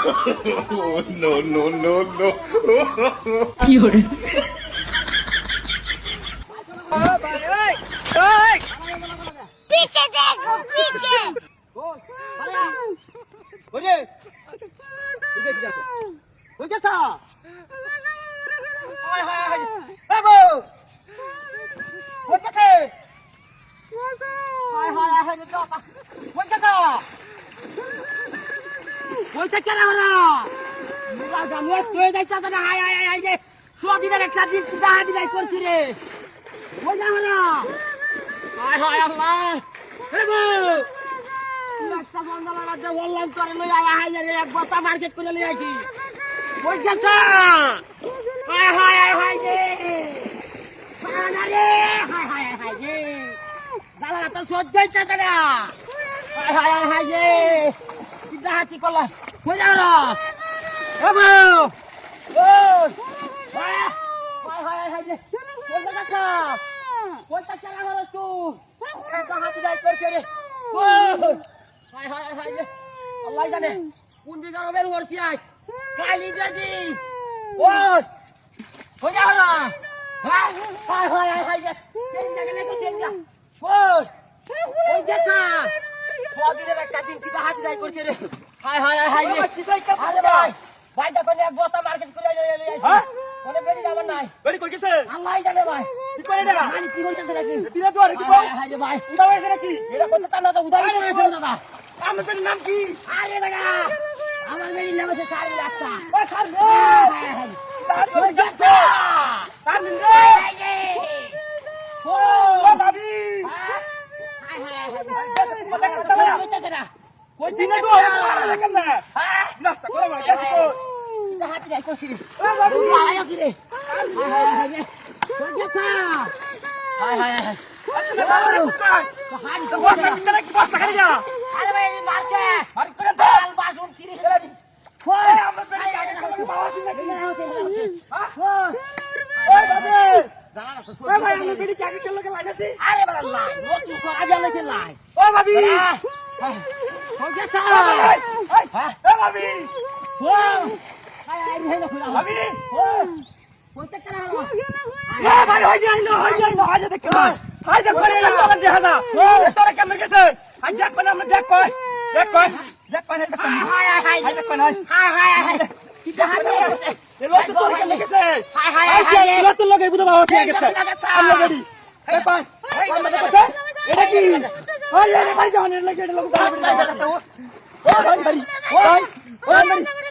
Oh, no, no, no, no. पीछे देखो पीछे দিনের একটা দিন দিনাই করছি রে হায় হায় আল্লাহ একটা বন্ধলা রাজ্যে অনলাইন করে লই আয় রে এক বস্তা মার্কেট করে লই আইছি ওই গেছ হায় হায় হায় হায় রে হায় হায় হায় রে দাদা তো সহ্যই চাইতে না হায় হায় হায় হায় রে কিটা হাতি করলা কই যাও না ও বউ ও হায় হায় হায় রে কই যাচ্ছ কোনটা চালা হলো তুই একটা হাতি যাই করছে রে ও হায় হায় হায় রে আল্লাহ জানে কোন দিকে বের করছি আজ কালি দাদি ও কই যাও না হায় হায় হায় হায় রে চেন জায়গা লেগে চেন যা ও ওই দেখা সদিনের একটা দিন কিটা হাতি যাই করছে রে হায় হায় হায় রে আরে ভাই ভাইটা কোন এক বস্তা মার্কেট করে লই আইছি কোনে বেরি যাবার নাই বেরি কই গেছে আল্লাহ জানে ভাই কি করে এটা মানে কি বলতেছ নাকি দিনা তো আর কি বল হায় রে ভাই উদা হইছে নাকি এরা কত তান্না তো উদাই হইছে দাদা আমার বেরির নাম কি আরে বেটা আমার বেরির নাম হচ্ছে সারি রাস্তা ও স্যার তার ওই গাছা তার নিন রে ও ও ভাবি হায় হায় হায় কইতেছ না কই দিনা তো আর কেন না নাস্তা করে মানে গেছে তো এটা হাতি যাই করছি রে ও বাবু আয় আসি রে হায় হায় হায় রে কই গাছা হায় হায় হায় হাড়ি তো বসে না কি বস্তা খালি যা আরে ভাই মারছে আরে করে ডাল বাসন 30 টাকা কই আমরা বেরি আগে করে বাবা আছে নাকি হ্যাঁ কই ওই ভাবি দাঁড়া তো ওই ভাই আমরা বেরি কি আগে চলে লাগাছি আরে বাবা লাই নতুন কো আগে আনছে লাই ও ভাবি কই গেছা হ্যাঁ ও ভাবি ও আয় আয় রে না ভাবি ও কইতে কেন হলো এ ভাই হই যাই না আজ দেখ হাই দেখ করে না তোর দেখাদা ও তোর কেমন গেছে আই দেখ কোন আমরা দেখ কই দেখ কই দেখ হায় হায় হায় হাই দেখ কোন হাই হায় হায় হায় কি হাতে এ লোক তো তোর কেমন গেছে হায় হায় হায় লোক তো লগে বুঝা বাবা ঠিক গেছে আমরা বেরি এ পাই আমরা দেখছে এটা কি ওই রে ভাই জানের লাগে এটা লোক বাড়ি ও ভাই বাড়ি ওই বাড়ি